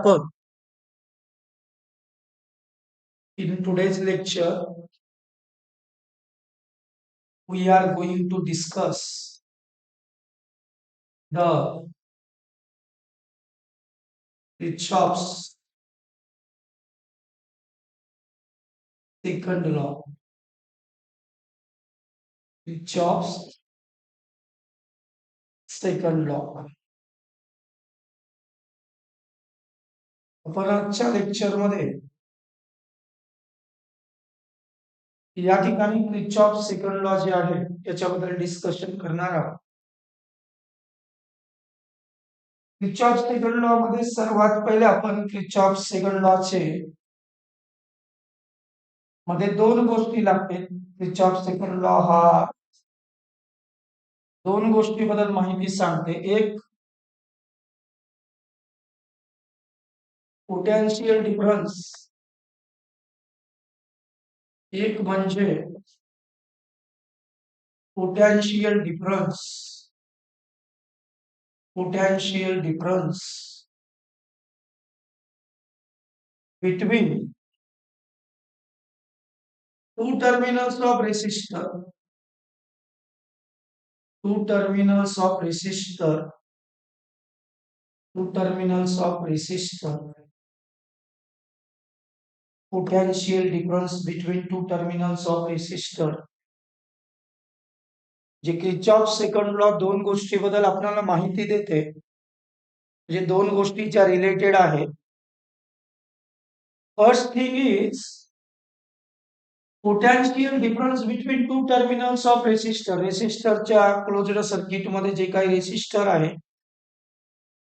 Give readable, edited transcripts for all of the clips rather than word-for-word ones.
आपण in today's lecture we are going to discuss the Kirchhoff's second law. Kirchhoff's second law. आपण आजच्या lecture मध्ये या ठिकाणी क्रिचॉफ सेकंड लॉ जे आहे त्याच्याबद्दल डिस्कशन करणार आहोत. क्रिचॉफ सेकंड लॉ मध्ये सर्वात पहिले आपण क्रिचॉफ सेकंड लॉ चे मध्ये दोन गोष्टी लागतील. क्रिचॉफ सेकंड लॉ हा दोन गोष्टीबद्दल माहिती सांगते. एक पोटेन्शियल डिफरन्स, एक म्हणजे potential difference between two terminals of resistor, two terminals of resistor potential difference between two terminals of resistor. जे क्रिचॉफ सेकंड लॉ दोन गोष्टीबद्दल आपल्याला माहिती देते, जे दोन गोष्टीच्या रिलेटेड आहे. First thing is potential difference between two terminals of resistor. रेसिस्टरच्या क्लोज्ड सर्किट मध्ये जे काही रेसिस्टर आहे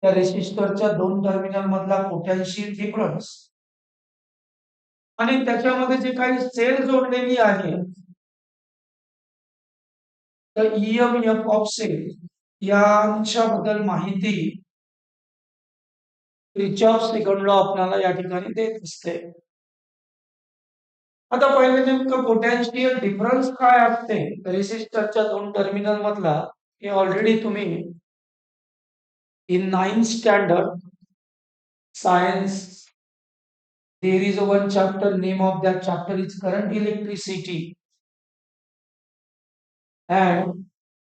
त्या रेसिस्टरच्या दोन टर्मिनल मधला पोटेन्शियल डिफरन्स आणि त्याच्यामध्ये जे काही सेल जोडलेली आहे तर ईएमएफ ऑफ सेल यांच्याबद्दल माहिती क्रिचॉफ सेकंड लॉ आपल्याला या ठिकाणी देत असते. आता पहिले नेमकं पोटेन्शियल डिफरन्स काय असते रेसिस्टरच्या दोन टर्मिनल मधला हे ऑलरेडी तुम्ही in 9th standard science there is one chapter, name of that chapter is current electricity, and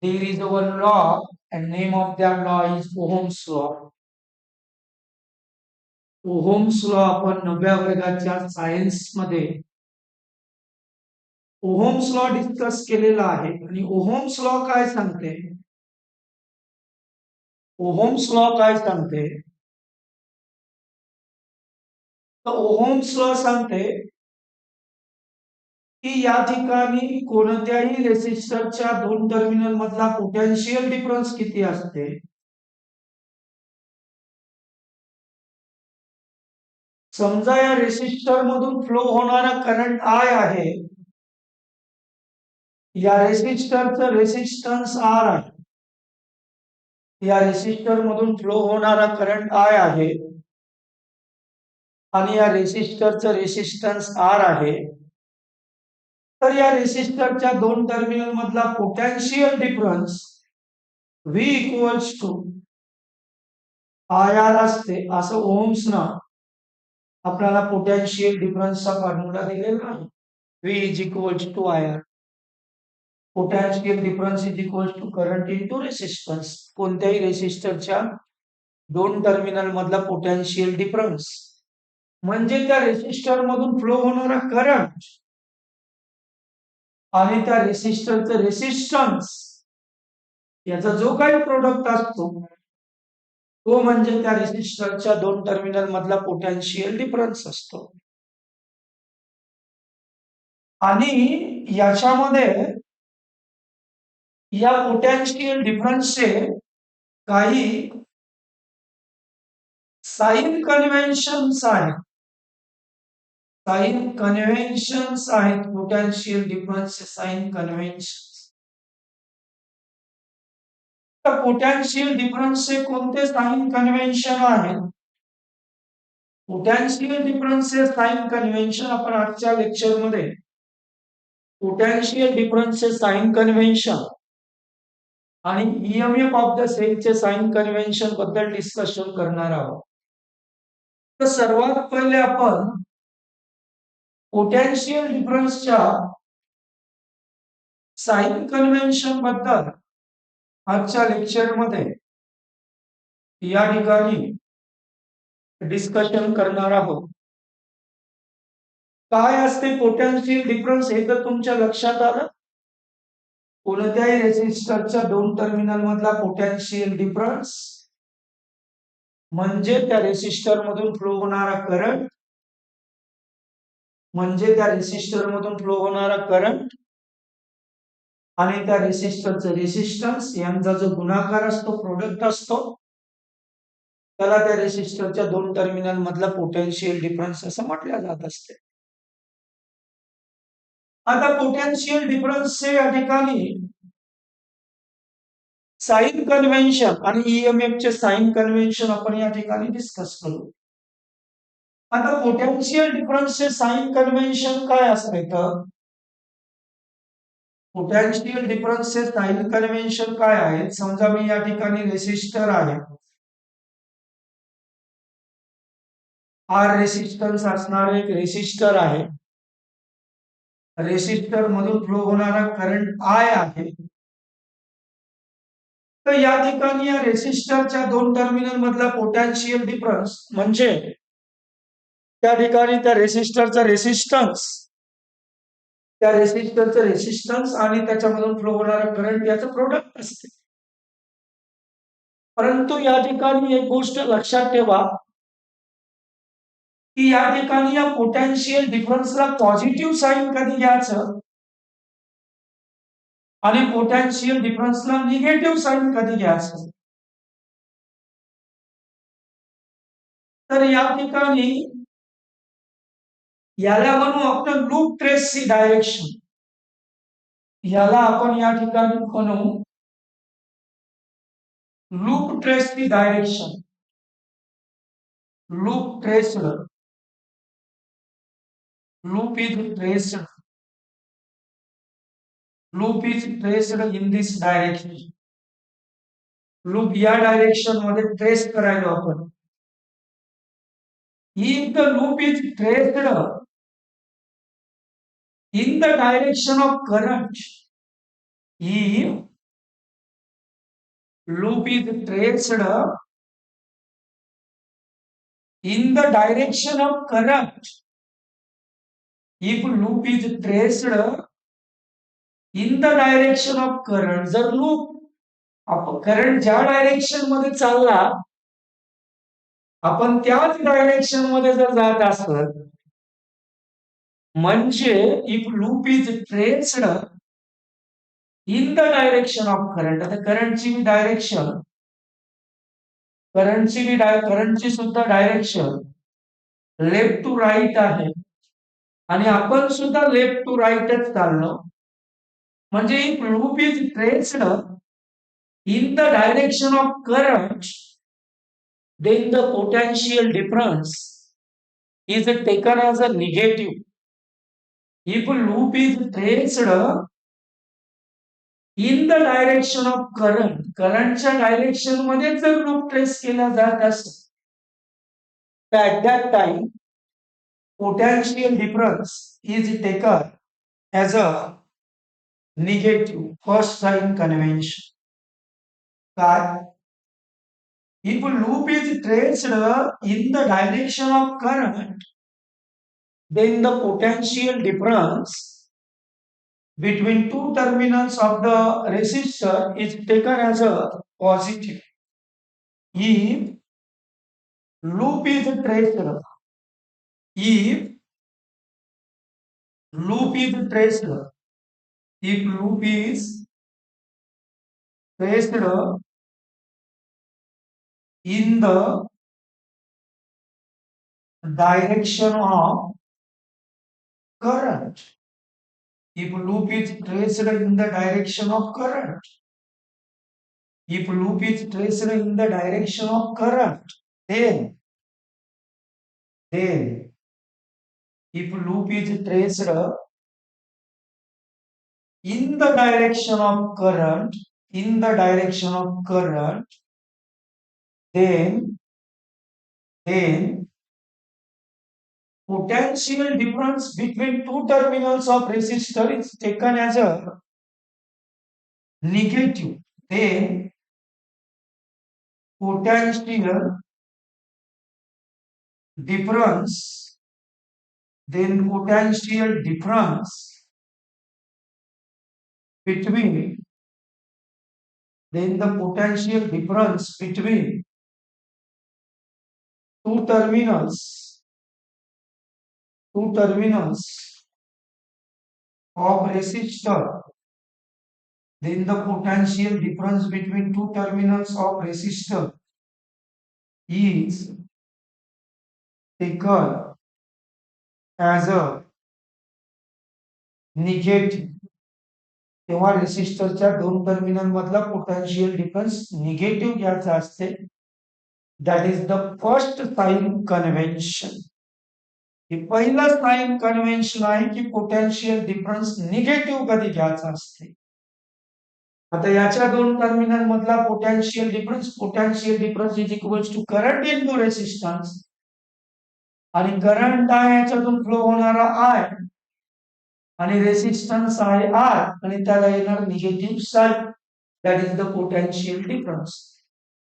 there is one law and name of that law is Ohm's law. Ohm's law आपण 9व्या वर्गाच्या science मध्ये ohms law discuss केलेला आहे. आणि ohms law काय सांगते, ohms law काय सांगते तर ओहम्स लॉ सांगते की या ठिकाणी कोणत्याही रेसिस्टरच्या दोन टर्मिनल मधला पोटेन्शियल डिफरन्स किती असते समजा या रेसिस्टर मधून फ्लो होणारा करंट आय आहे, या रेसिस्टरचं रेसिस्टन्स आर आहे, या रेसिस्टर मधून फ्लो होणारा करंट आय आहे आणि या रेसिस्टरचं रेसिस्टन्स आर आहे. तर या रेसिस्टरच्या दोन टर्मिनल मधला potential difference V equals to I R असते असं ओहम्स ना आपल्याला पोटेन्शियल डिफरन्सचा फॉर्म्युला दिलेला आहे. V is equals to I R. Potential difference is equals to current into resistance. कोणत्याही रेसिस्टरच्या दोन टर्मिनल मधला पोटेन्शियल डिफरन्स म्हणजे त्या रेसिस्टर मधून फ्लो होणारा करंट आणि त्या रेसिस्टरचं रेसिस्टन्स याचा जो काही प्रोडक्ट असतो तो म्हणजे त्या रेसिस्टरच्या दोन टर्मिनल मधला पोटेन्शियल डिफरन्स असतो. आणि याच्यामध्ये या पोटेन्शियल डिफरन्सचे काही साइन कन्व्हेन्शन्स आहेत. साइन कन्व्हेन्शन्स आहेत पोटेन्शियल डिफरन्सचे साइन कन्व्हेन्शन्स. तर पोटेन्शियल डिफरन्सचे कोणते साइन कन्व्हेन्शन आहेत, पोटेन्शियल डिफरन्सचे साइन कन्व्हेन्शन आपण आजच्या लेक्चर मध्ये पोटेन्शियल डिफरन्सचे साइन कन्व्हेन्शन आणि ईएमएफ ऑफ द सेलचे साइन कन्व्हेन्शन बद्दल डिस्कशन करणार आहोत. तर सर्वात पहिले आपण पोटॅन्शियल डिफरन्सच्या साइन कन्व्हेन्शन बद्दल आजच्या लेक्चरमध्ये या ठिकाणी डिस्कशन करणार आहोत. काय असते पोटॅन्शियल डिफरन्स हे तर तुमच्या लक्षात आलं. कोणत्याही रेझिस्टरच्या दोन टर्मिनल मधला पोटॅन्शियल डिफरन्स म्हणजे त्या रेझिस्टर मधून फ्लो होणारा करंट आणि त्या रेझिस्टरचं रेझिस्टन्स यांचा जो गुणाकार असतो, प्रोडक्ट असतो, त्याला त्या रेझिस्टरच्या दोन टर्मिनल मधला पोटॅन्शियल डिफरन्स असं म्हटलं जात असते. आता पोटॅन्शियल डिफरन्सचे या ठिकाणी साइन कन्व्हेन्शन आणि ईएमएफ चे साइन कन्व्हेन्शन आपण या ठिकाणी डिस्कस करू. आता पोटॅन्शियल डिफरन्सचे साइन कन्व्हेन्शन काय असतं? पोटॅन्शियल डिफरन्सचे साइन कन्व्हेन्शन काय आहे? समजा मी या ठिकाणी रेझिस्टर आहे, आर रेझिस्टन्स असणारा एक रेझिस्टर आहे, रेझिस्टर मधून फ्लो होणारा करंट आय आहे. तर या ठिकाणी या रेझिस्टरच्या दोन टर्मिनल मधला पोटॅन्शियल डिफरन्स म्हणजे त्या ठिकाणी त्या रेझिस्टरचा रेझिस्टन्स आणि त्याच्यामधून फ्लो होणारा करंट याचं प्रोडक्ट असते. परंतु या ठिकाणी एक गोष्ट लक्षात ठेवा की या ठिकाणी या पोटॅन्शियल डिफरन्सला पॉझिटिव्ह साइन कधी घ्यायचं आणि पोटॅन्शियल डिफरन्सला निगेटिव्ह साइन कधी घ्यायचं. तर या ठिकाणी याला म्हणू आपण लूप ट्रेसची डायरेक्शन. याला आपण या ठिकाणी म्हणू लूप ट्रेसची direction. Loop traced, loop is traced in this direction. Loop या डायरेक्शन मध्ये ट्रेस करायला आपण. If the loop is traced in the direction of current, if loop is traced in the direction of current, if loop is traced in the direction of current, जर loop current ज्या direction मध्ये चालला आपण त्याच direction मध्ये जर जात असत म्हणजे if loop is traced in the direction of current. आता करंटची सुद्धा डायरेक्शन लेफ्ट टू राईट आहे आणि आपण सुद्धा लेफ्ट टू राईटच चाललो म्हणजे if loop is traced in the direction of current, then the potential difference is taken as a negative. If loop is traced in the direction of current, करंटच्या direction मध्ये जर loop trace केला जात असेल तर at that time potential difference is taken as a negative, first sign convention. काय? If loop is traced in the direction of current, then the potential difference between two terminals of the resistor is taken as a positive. If loop is traced in the direction of current, if loop is traced in the direction of current, if loop is traced in the direction of current, then if loop is traced in the direction of current, then potential difference between two terminals of resistor is taken as a negative. Then potential difference, potential difference between, the potential difference between two terminals, of resistor, then the potential difference between two terminals of resistor is taken as a negative. तेव्हा रेसिस्टरच्या दोन terminal मधला potential difference negative घ्यायचा असते. That is the first sign convention. हे पहिलं sign convention आहे की potential difference negative कधी घ्यायचा असते. आता याच्या दोन टर्मिनल मधला potential difference is equals to current into resistance. आणि करंट आहे याच्यातून फ्लो होणारा आय आणि रेसिस्टन्स आहे आर आणि त्याला येणार negative sign. That is the potential difference.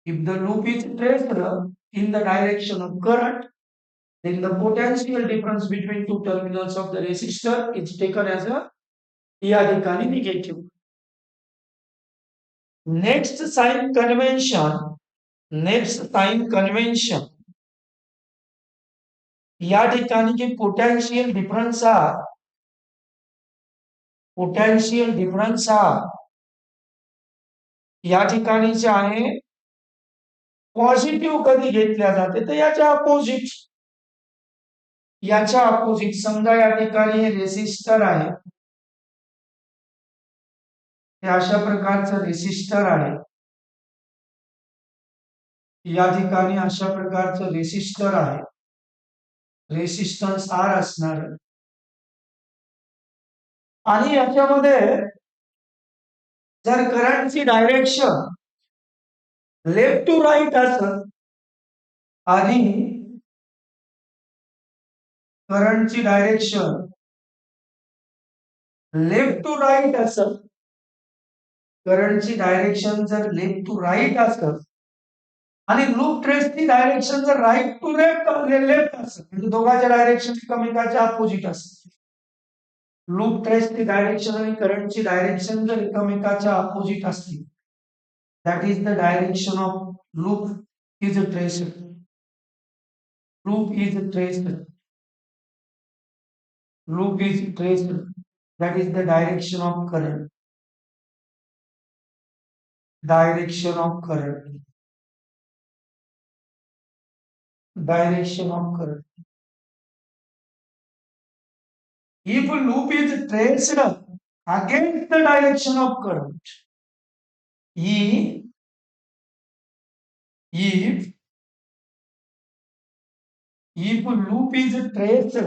If the loop is traced in the direction of current, then the potential difference between two terminals of the resistor is taken as a या ठिकाणी negative. Next sign convention या ठिकाणी की potential difference हा या ठिकाणी जे आहे पॉझिटिव्ह कधी घेतल्या जाते तर याच्या अपोजिट समजा या ठिकाणी रेसिस्टर आहे, हे अशा प्रकारचं रेसिस्टर आहे. या ठिकाणी अशा प्रकारचं रेसिस्टर आहे, रेसिस्टन्स आर असणार आहे. आणि याच्यामध्ये जर करंटची डायरेक्शन लेफ्ट टू राईट असेल आणि करंटची डायरेक्शन लेफ्ट टू राईट असेल, करंटची डायरेक्शन जर लेफ्ट टू राईट असेल आणि लूप ट्रेसची डायरेक्शन जर राईट टू लेफ्ट असेल, म्हणजे दोघांच्या डायरेक्शन एकमेकांच्या अपोजिट असेल. लूप ट्रेसची डायरेक्शन आणि करंटची डायरेक्शन जर एकमेकांच्या अपोजिट असतील, that is the direction of loop is traced. Loop is traced. That is the direction of current. Direction of current. If loop is traced against the direction of current, if loop is traced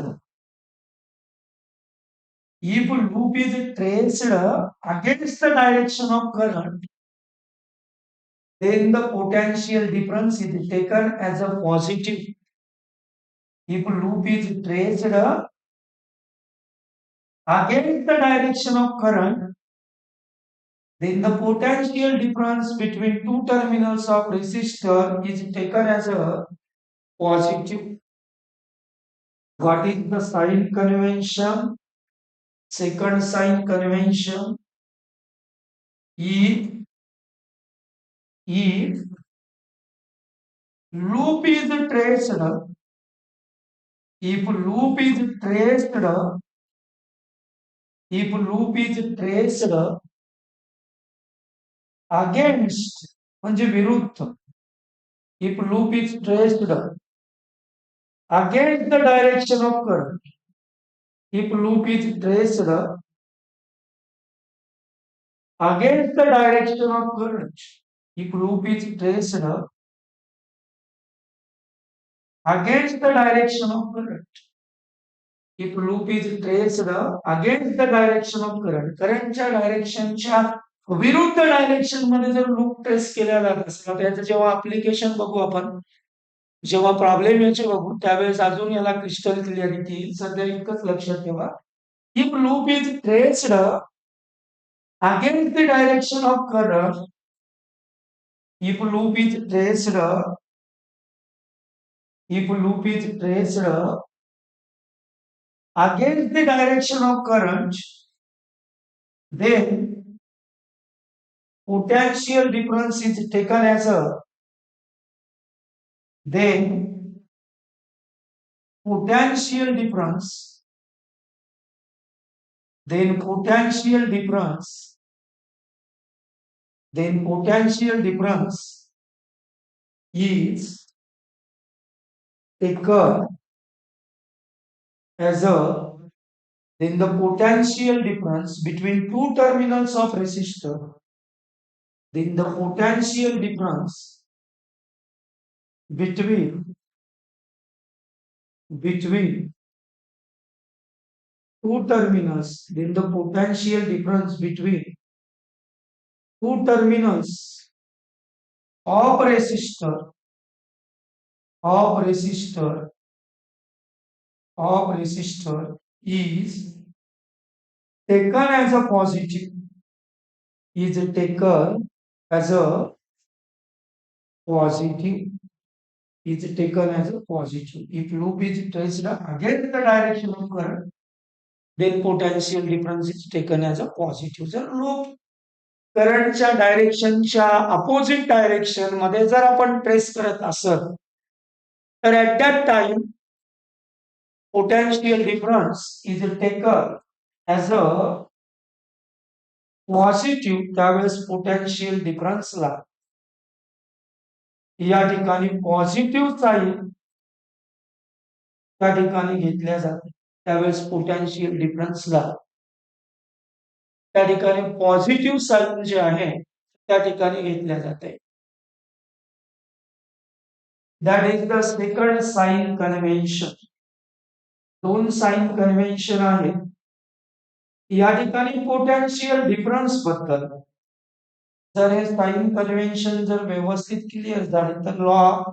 against the direction of current, then the potential difference is taken as a positive. If loop is traced against the direction of current, then the potential difference between two terminals of resistor is taken as a positive. What is the sign convention? Second sign convention, if loop is traced against म्हणजे विरुद्ध, if loop is traced against the direction of current, if loop is traced against the direction of current, if loop is traced against the direction of current, if loop is traced against the direction of current, करंटच्या डायरेक्शनच्या विरुद्ध direction मध्ये जर loop trace केला जात असेल, त्याचं जेव्हा application बघू आपण, जेव्हा प्रॉब्लेम याचे बघू त्यावेळेस अजून याला क्रिस्टल क्लिअरिटी येईल. सध्या इतकंच लक्षात ठेवा. If loop is traced against the direction of current, if loop is traced, if loop is traced against the direction of current, then potential difference is taken as a, then potential difference, then potential difference, then potential difference is taken as a, then the potential difference between two terminals of resistor, then the potential difference between two terminals, then the potential difference between two terminals of resistor, of resistor, of resistor is taken as a positive, is taken as a positive, is taken as a positive. If loop is traced against the direction of current, then potential difference is taken as a positive. जर loop करंटच्या डायरेक्शनच्या opposite direction मध्ये जर आपण trace करत असत तर at that time potential difference is taken as a positive. त्यावेळेस potential डिफरन्सला या ठिकाणी पॉझिटिव्ह साईन त्या ठिकाणी घेतल्या जाते. त्यावेळेस पोटेन्शियल डिफरन्सला त्या ठिकाणी पॉझिटिव्ह साईन जे आहे त्या ठिकाणी घेतल्या जाते. That is the second sign convention. दोन साइन कन्व्हेन्शन आहेत या ठिकाणी पोटेन्शियल डिफरन्स बद्दल. जर हे साइन कन्व्हेन्शन जर व्यवस्थित क्लिअर झाले तर लॉ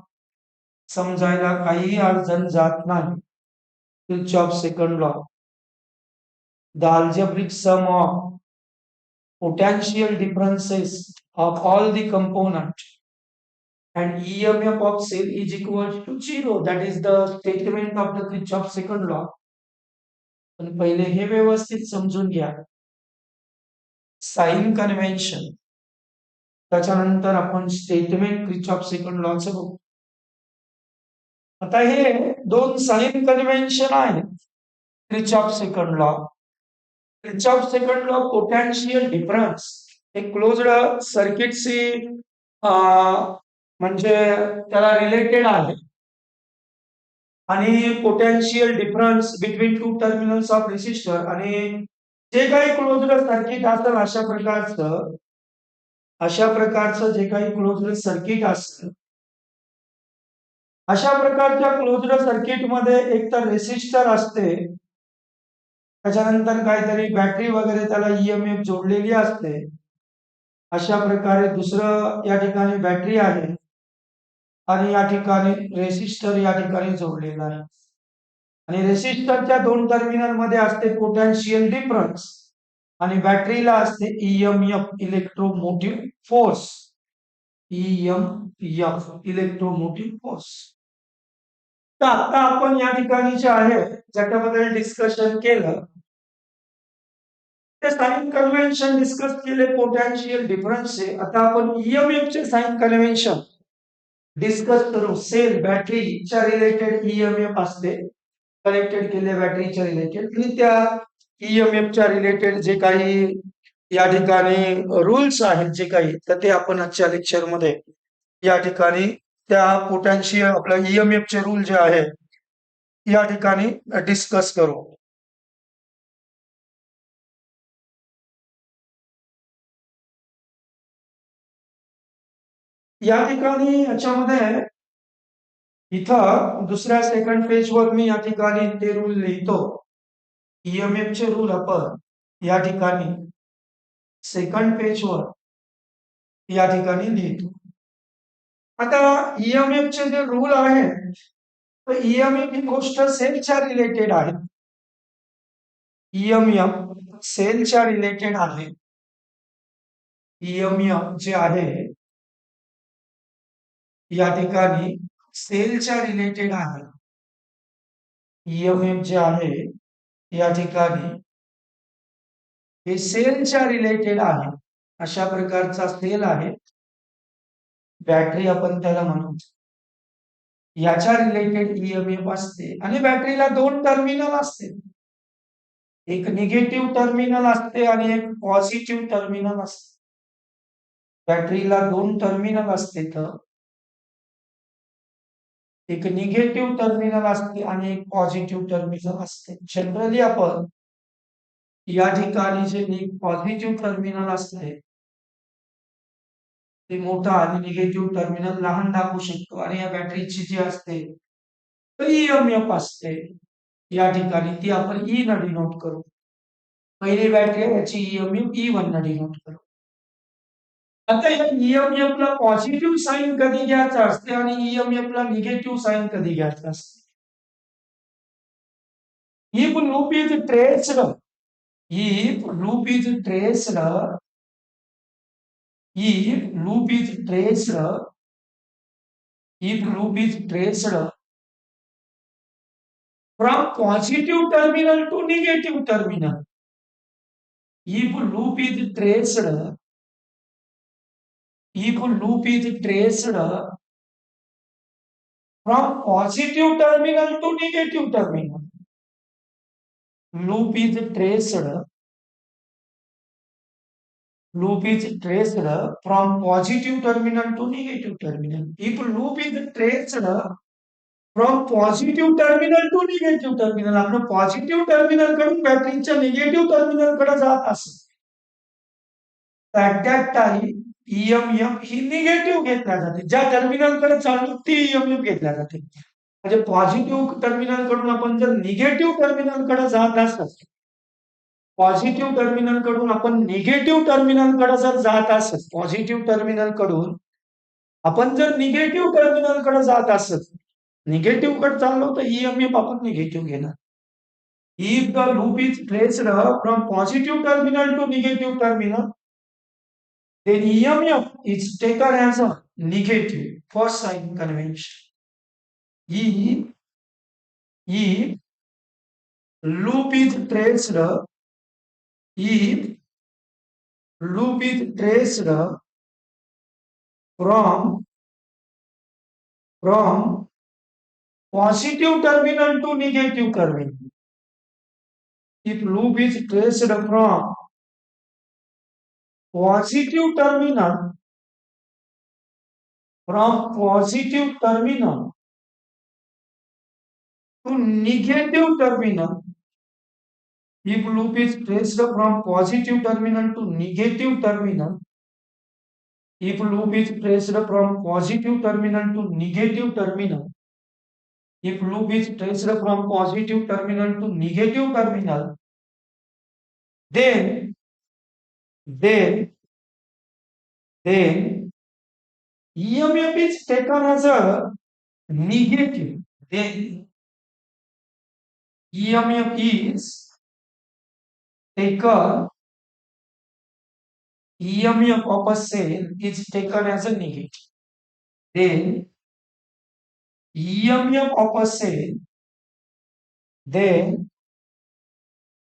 समजायला काही अडचण जात नाही. Kirchhoff's second law, the algebraic sum of potential differences of all the components and EMF of cell is equal to 0. That is the statement of the Kirchhoff's second law. पण पहिले हे व्यवस्थित समजून घ्या. साइन कन्व्हेन्शन त्याच्यानंतर आपण statement Kirchhoff's second लॉचं बघू. आता हे दोन साइन कन्व्हेन्शन आहेत. Kirchhoff's second law, Kirchhoff's second law potential difference हे क्लोज्ड सर्किटशी म्हणजे त्याला रिलेटेड आहे आणि potential difference between two terminals of resistor आणि जे काही क्लोज्ड सर्किट असेल अशा प्रकारचं जे काही क्लोज्ड सर्किट असेल अशा प्रकारच्या क्लोज्ड सर्किट मध्ये एक तर रेसिस्टर असते, त्याच्यानंतर काहीतरी बॅटरी वगैरे त्याला ईएमएफ जोडलेली असते. अशा प्रकारे दुसरं या ठिकाणी बॅटरी आहे आणि या ठिकाणी रेसिस्टर या ठिकाणी जोडलेला आहे आणि रेसिस्टरच्या दोन टर्मिनल मध्ये असते पोटेन्शियल डिफरन्स आणि बॅटरीला असते EMF electromotive force. EMF electromotive force. तर आता आपण या ठिकाणी जे आहे ज्याच्याबद्दल डिस्कशन केलं ते साइन कन्व्हेन्शन डिस्कस केले पोटेन्शियल डिफरन्सचे. आता आपण ईएमएफ चे साइन कन्व्हेन्शन डिस्कस करू. सेल बॅटरीच्या रिलेटेड ईएमएफ असते कनेक्टेड केले बॅटरीच्या रिलेटेड आणि त्या ईएमएफ च्या रिलेटेड जे काही या ठिकाणी रूल्स आहेत जे काही तर ते आपण आजच्या लेक्चर मध्ये या ठिकाणी त्या पोटेन्शियल आपल्या ईएमएफ चे रूल जे आहे या ठिकाणी डिस्कस करू. या ठिकाणी याच्यामध्ये इथं दुसऱ्या सेकंड पेज वर मी या ठिकाणी ते रूल लिहितो. ईएमएफ चे रूल आपण या ठिकाणी सेकंड पेज वर या ठिकाणी लिहितो. आता ईएमएफ चे जे रूल आहे, तर ईएमएफ ही गोष्ट सेलच्या रिलेटेड आहे. ईएमएफ सेलच्या रिलेटेड आहे. ईएमएफ जे आहे या ठिकाणी सेलच्या रिलेटेड आहे. ईएमएफ जे आहे या ठिकाणी हे सेलच्या रिलेटेड आहे. अशा प्रकारचा सेल आहे. बॅटरी आपण त्याला म्हणू. याच्या रिलेटेड ईएमएफ असते आणि बॅटरीला 2 टर्मिनल असते. एक निगेटिव्ह टर्मिनल असते आणि एक पॉझिटिव्ह टर्मिनल असते. बॅटरीला 2 टर्मिनल असते, तर एक निगेटिव्ह टर्मिनल असते आणि एक पॉझिटिव्ह टर्मिनल असते. जनरली आपण या ठिकाणी जे पॉझिटिव्ह टर्मिनल असते ते मोठा आणि निगेटिव्ह टर्मिनल लहान दाखवू शकतो आणि या बॅटरीची जी असते तर ईएमएफ असते या ठिकाणी, ती आपण ई न डिनोट करू. पहिली बॅटरी आहे याची ईएमएफ ई1 न डिनोट करू. आता या ईएमएफ ला पॉझिटिव्ह साइन कधी घ्यायचं असते आणि ईएमएफ ला निगेटिव्ह साइन कधी घ्यायचं असते. If loop is traced, if loop is traced, if loop is traced, if loop is traced from positive terminal to negative terminal, if loop is traced, if loop is traced from positive terminal to negative terminal, loop is traced, loop is traced from positive terminal to negative terminal. If loop is traced from positive terminal to negative terminal, आपण positive terminal कडून बॅटरीच्या negative terminal कडे जात असेल, at that time EMF he negative घेतल्या जाते. ज्या terminal कडे चालू ती ईएमएफ घेतल्या जाते. म्हणजे पॉझिटिव्ह टर्मिनल कडून आपण जर निगेटिव्ह टर्मिनल कडे जात असत, पॉझिटिव्ह टर्मिनल कडून आपण निगेटिव्ह टर्मिनल कडे जर जात असत, पॉझिटिव्ह टर्मिनल कडून आपण जर निगेटिव्ह टर्मिनल कडे जात असत, निगेटिव्ह कडे चाललो तर ईएमएफ आपण निगेटिव्ह घेणार. If the loop is traced from positive terminal to negative terminal, then EMF is taken as a negative first sign convention. If loop is traced, if loop is traced from positive terminal to negative terminal, if loop is traced from positive terminal to negative terminal, if loop is traced from positive terminal to negative terminal, if loop is traced from positive terminal to negative terminal, if loop is traced from positive terminal to negative terminal, then EMF is taken as a negative. Then EMF is taken, EMF of a cell is taken as a negative. Then EMF of a cell, then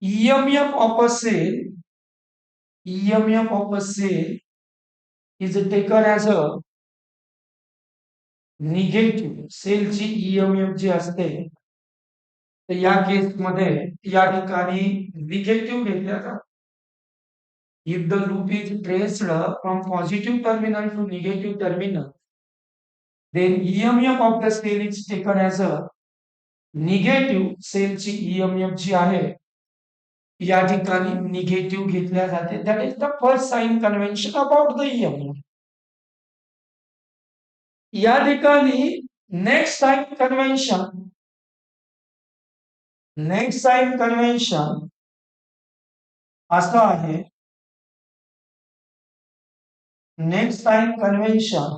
EMF of a cell, EMF of a cell is taken as a negative. सेलची EMF जी असते तर या केसमध्ये या ठिकाणी negative घेतल्या जातात. If the loop is traced from positive terminal to negative terminal, then EMF of the cell is taken as a negative. सेलची ईएमएफ जी आहे या ठिकाणी निगेटिव्ह घेतल्या जाते. That is the first sign convention about the EMF. या ठिकाणी next sign convention, next sign convention असं आहे. नेक्स्ट साइन कन्व्हेन्शन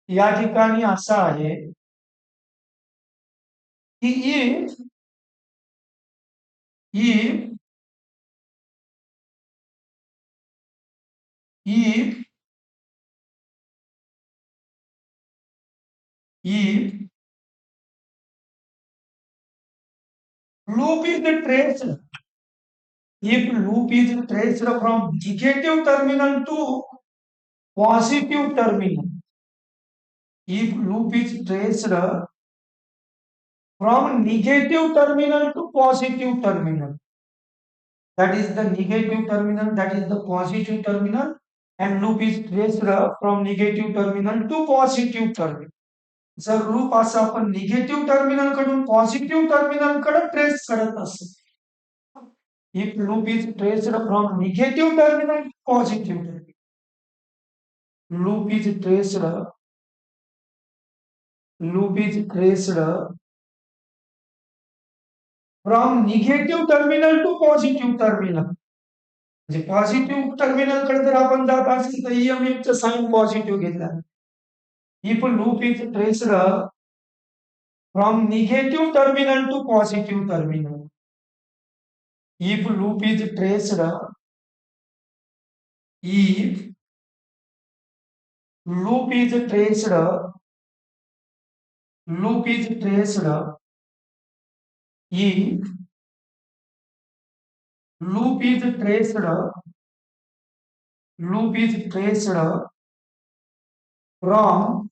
या ठिकाणी असं आहे की if if if loop is traced if loop is traced from negative terminal to positive terminal, if loop is traced from negative terminal to positive terminal, that is the negative terminal, that is the positive terminal, and loop is traced from negative terminal to positive terminal. जर loop असं आपण negative terminal कडून positive terminal कडे trace करत असतो, if loop is traced from negative terminal to positive terminal, loop is traced from negative terminal to positive terminal, म्हणजे positive terminal कडे जर आपण जात असेल तर ईएमएफ चा साइन पॉझिटिव्ह घेतला. if loop is traced from negative terminal to positive terminal, if loop is traced if loop is traced loop is traced if loop is traced loop is traced from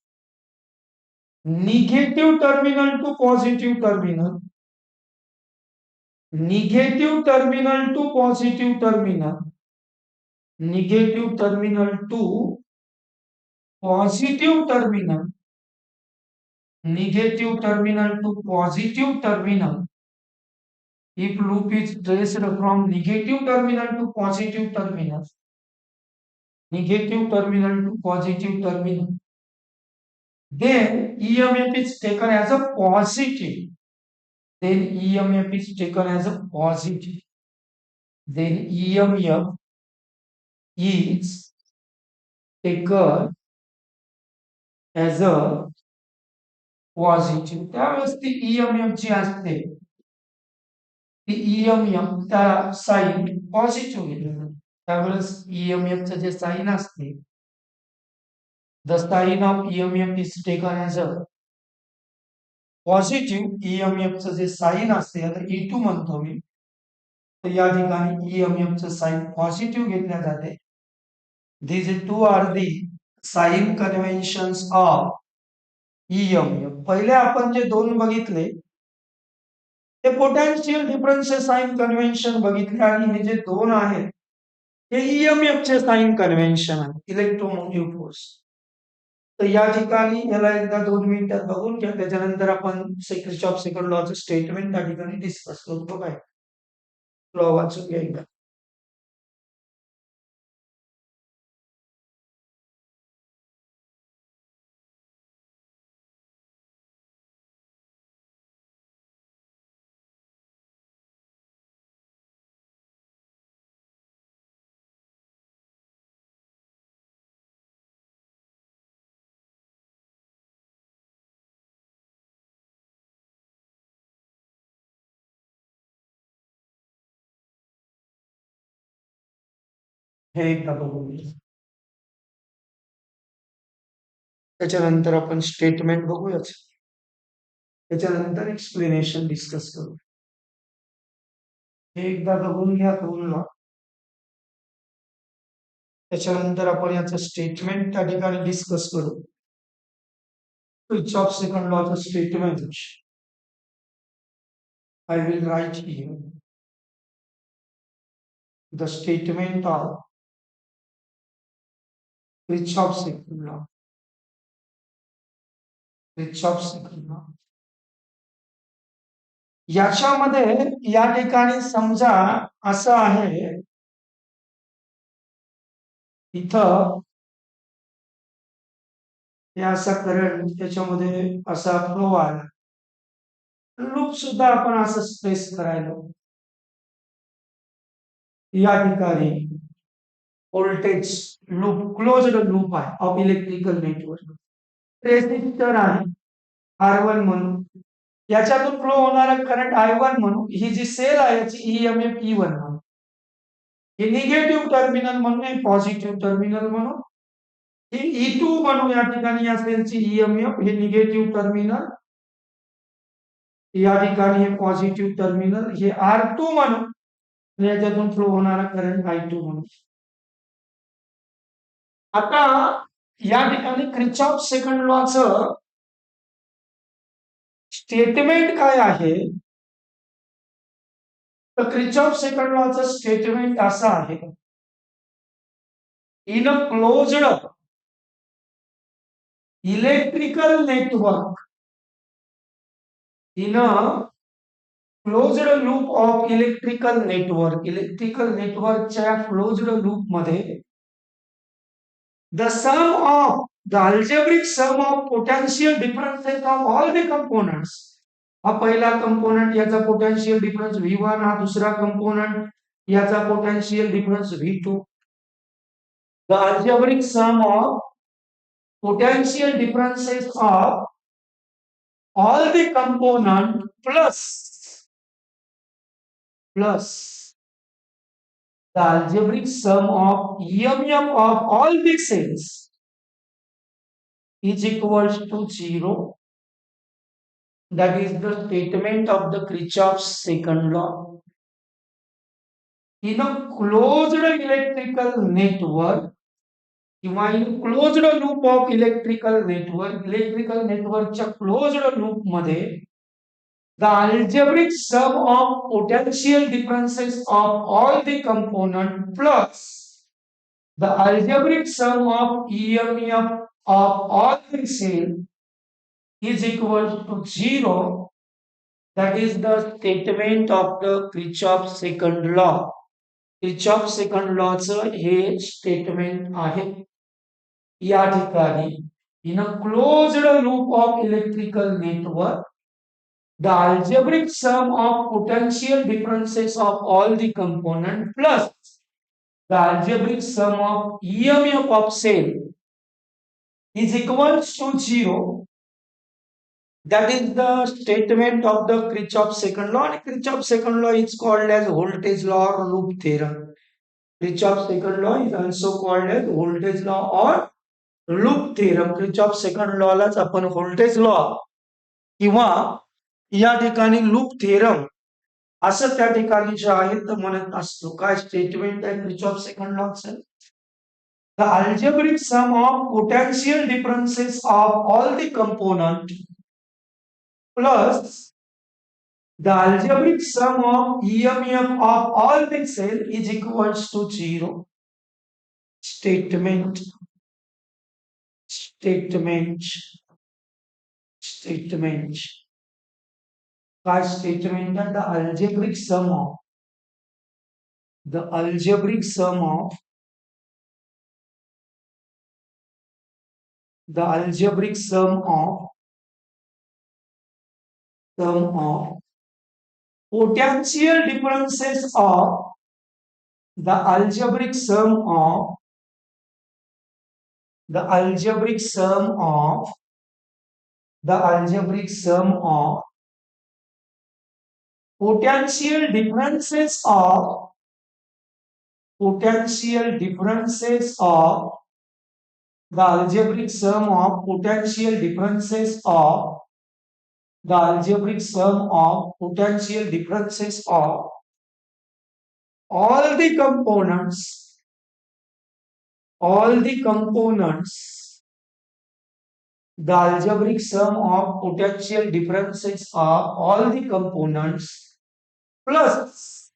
negative terminal to positive terminal, negative terminal to positive terminal, negative terminal to positive terminal, negative terminal to positive terminal, if loop is traced from negative terminal to positive terminal, negative terminal to positive terminal, then EMF is taken as a positive. Then EMF is taken as a positive. Then EMF is taken as a positive. त्यावेळेस ती EMF जी असते ती EMF त्या sign positive घेतली जाते. त्यावेळेस EMF चं जे साइन असते, the sign of EMF is taken as a positive. EMF चं जे साइन असते, आता E2 म्हणतो मी, तर या ठिकाणी EMF चं साइन पॉझिटिव्ह घेतल्या जाते. These two are the sign conventions of EMF. पहिले आपण जे दोन बघितले ते पोटेन्शियल डिफरन्सचे साइन कन्व्हेन्शन बघितले, आणि हे जे दोन आहेत हे EMF चे साइन कन्व्हेन्शन आहे, इलेक्ट्रोमोटिव्ह फोर्स. तर या ठिकाणी याला एकदा 2 मिनिटात बघून घ्या, त्याच्यानंतर आपण किर्चॉफ सेकंड लॉचं स्टेटमेंट त्या ठिकाणी डिस्कस करतो. काय लॉ वाचून घ्या एकदा. हे एकदा बघून घ्या, त्याच्यानंतर आपण स्टेटमेंट बघूयाच, त्याच्यानंतर एक्सप्लेनेशन डिस्कस करू. हे एकदा बघून घ्या दोन लॉ, त्याच्यानंतर आपण याचं स्टेटमेंट त्या ठिकाणी डिस्कस करू. किर्चॉफ सेकंड लॉचं statement I will write here the statement of Kirchhoff's second law. Kirchhoff's second law. याच्यामध्ये या ठिकाणी समजा असं आहे, इथं हे असा करंट, त्याच्यामध्ये असा फ्लो आला, लूप सुद्धा आपण असं स्पेस करायला, या ठिकाणी व्होल्टेज लूप, क्लोज्ड लूप आहे ऑफ इलेक्ट्रिकल नेटवर्क. रेसिस्टर आहे R1 म्हणून, याच्यातून फ्लो होणारा करंट I1 म्हणून, ही जी सेल आहे याची ईएमएफ E1 म्हणून, हे निगेटिव्ह टर्मिनल म्हणून, हे पॉझिटिव्ह टर्मिनल म्हणून, ही E2 म्हणून या ठिकाणी या सेलची ईएमएफ, हे निगेटिव्ह टर्मिनल, या ठिकाणी हे पॉझिटिव्ह टर्मिनल, हे R2 म्हणून, याच्यातून फ्लो होणारा करंट I2 म्हणून. आता या ठिकाणी क्रिचॉफ सेकंड लॉचं स्टेटमेंट काय आहे, तर क्रिचॉफ सेकंड लॉचं स्टेटमेंट असं आहे, in a closed electrical network, in a closed loop of electrical नेटवर्कच्या क्लोज्ड लूप मध्ये the sum of the algebraic sum of potential differences of all the components, हा पहिला कंपोनेंट याचा पोटेन्शियल डिफरन्स V1, हा दुसरा component याचा potential difference V2, the algebraic sum of potential differences of all the component plus the algebraic sum of EMF of all the cells is equals to 0. That is the statement of the Kirchhoff's second law. In a closed electrical network, in a closed loop of electrical networkच्या closed loop मध्ये the algebraic sum of potential differences of all the component plus the algebraic sum of EMF of all the cell is equal to 0. That is the statement of the Kirchhoff's second law. Kirchhoff second lawचं हे statement आहे. या ठिकाणी in a closed loop of electrical network, the algebraic sum of potential differences of all the component plus the algebraic sum of EMF of cell is equals to 0. That is the statement of the Kirchhoff's second law, and Kirchhoff's second law is called as voltage law or loop theorem. Kirchhoff's second law is also called as voltage law or loop theorem. Kirchhoff's second law लाच आपण voltage law किंवा या ठिकाणी loop theorem असं त्या ठिकाणी जे आहे ते म्हणत असतो. काय स्टेटमेंट आहे Kirchhoff second lawचं? The algebraic sum of potential differences of all the component plus the algebraic sum of EMF of all the cell is equals to 0. Statement. By statement that the algebraic sum of the algebraic sum of potential differences of the algebraic sum of potential differences of the algebraic sum of potential differences of the algebraic sum of potential differences of all the components the algebraic sum of potential differences of all the components plus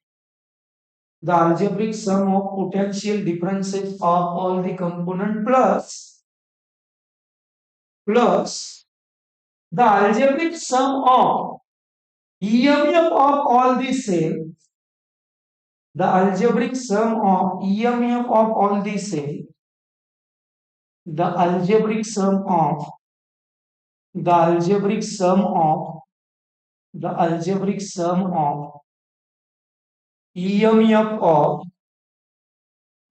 the algebraic sum of potential differences of all the component plus the algebraic sum of EMF of all the cells, the algebraic sum of EMF of all the cells, the algebraic sum of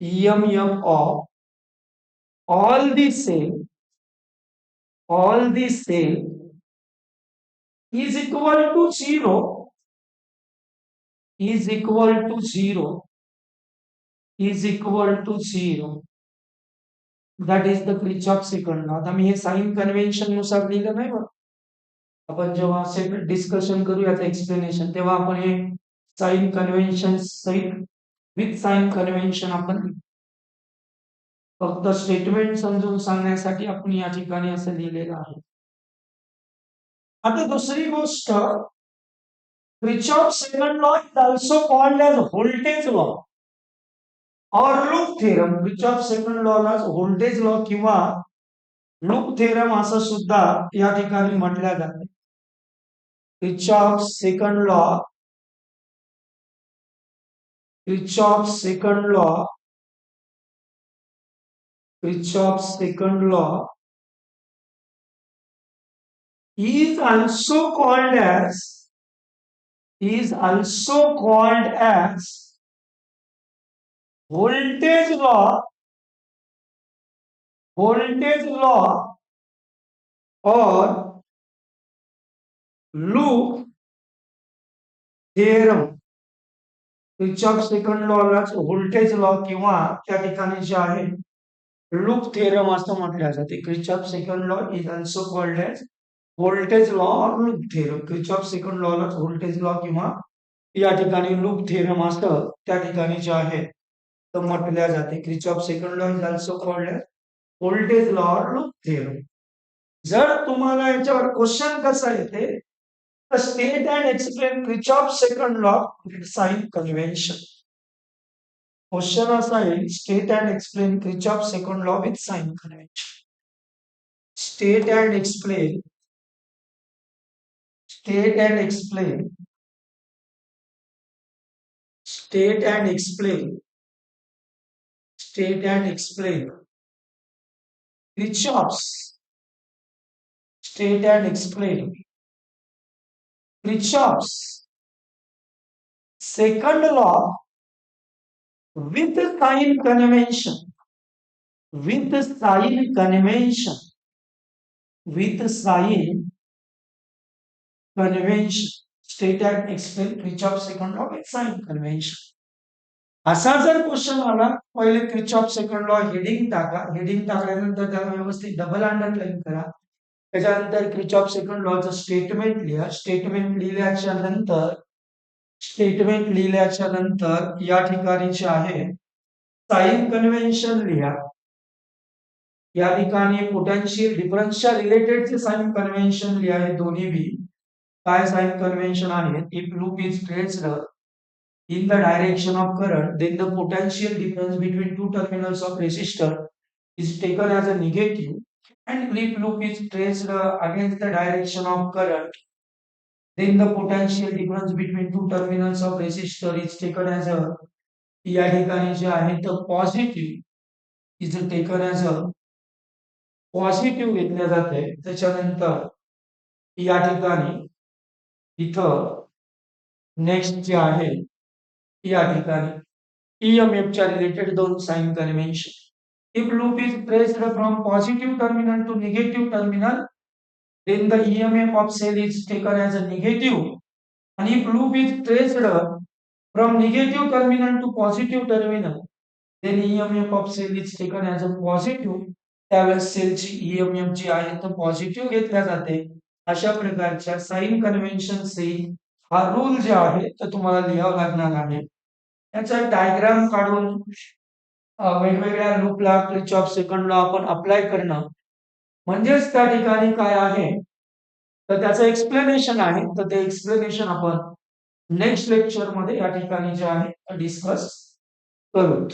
EMF of all the cells all the cell is equal to 0, is equal to 0, is equal to 0. That is the Kirchhoff second law. आता मी हे sign convention नुसार लिहिलं नाही बरं. आपण जेव्हा separate discussion करू याचं एक्सप्लेनेशन तेव्हा आपण हे साइन कन्व्हेन्शन सहित विथ साइन कन्व्हेन्शन आपण फक्त स्टेटमेंट समजून सांगण्यासाठी आपण या ठिकाणी असं लिहिलेलं आहे. आता दुसरी गोष्ट, Kirchhoff second law is also called as voltage law or loop theorem. Kirchhoff second law ला voltage law किंवा लूप थेरम असं सुद्धा या ठिकाणी म्हटल्या जाते. Kirchhoff second law, Kirchhoff second law, Kirchhoff second law is also called as voltage law or loop theorem. Kirchhoff second law ला voltage law किंवा त्या ठिकाणी जे आहे लूप थेरम असं म्हटलं जाते. Kirchhoff second law is also called as voltage law or loop theorem. Kirchhoff second law ला व्होल्टेज लॉ किंवा या ठिकाणी लूप थेरम असं त्या ठिकाणी जे आहे तर म्हटल्या जाते. Kirchhoff second law is also called as voltage law or loop theorem. जर तुम्हाला याच्यावर क्वेश्चन कसा येते तर state and explain Kirchhoff second law with sign convention. Question असा येईल, state and explain Kirchhoff second law with sign convention. State and explain Kirchhoff's second law with sign convention. State and explain Kirchhoff second law with sign convention. असा जर question आला, पहिले Kirchhoff second law heading टाका. Heading टाकल्यानंतर त्याला व्यवस्थित double underline करा. त्याच्यानंतर Kirchhoff second लॉचं स्टेटमेंट लिहा. स्टेटमेंट लिहिल्याच्या नंतर या ठिकाणी जे आहे साइन कन्व्हेन्शन लिहा. या ठिकाणी पोटेन्शियल डिफरन्सच्या रिलेटेडचे साइन कन्व्हेन्शन लिहा. हे दोन्ही बी काय साइन कन्व्हेन्शन आहेत. If loop is traced in the direction of current, then the potential difference between two terminals of resistor is taken as a negative, and if loop is traced against the direction of current, then the potential difference between two terminals of resistor is taken as a या ठिकाणी जे आहे तर positive is taken as a positive घेतल्या जाते. त्याच्यानंतर या ठिकाणी इथं नेक्स्ट जे आहे या ठिकाणी EMF च्या रिलेटेड दोन sign convention. If loop is traced from positive terminal to negative terminal, then the EMF of cell is taken as a negative, and if loop is traced from negative terminal to positive terminal, then EMF of cell is taken as a positive. त्यावेळेस सेलची EMF जी आहे तर positive घेतल्या जाते. अशा प्रकारच्या sign convention से हा rule जे आहे तर तुम्हाला लिहावा लागणार आहे. याचा डायग्राम काढून वेगवेगळ्या लूपला Kirchhoff second लॉ आपण अप्लाय करणं म्हणजेच त्या ठिकाणी काय आहे तर त्याचं एक्सप्लेनेशन आहे. तर ते एक्सप्लेनेशन आपण नेक्स्ट लेक्चर मध्ये या ठिकाणी जे आहे डिस्कस करू.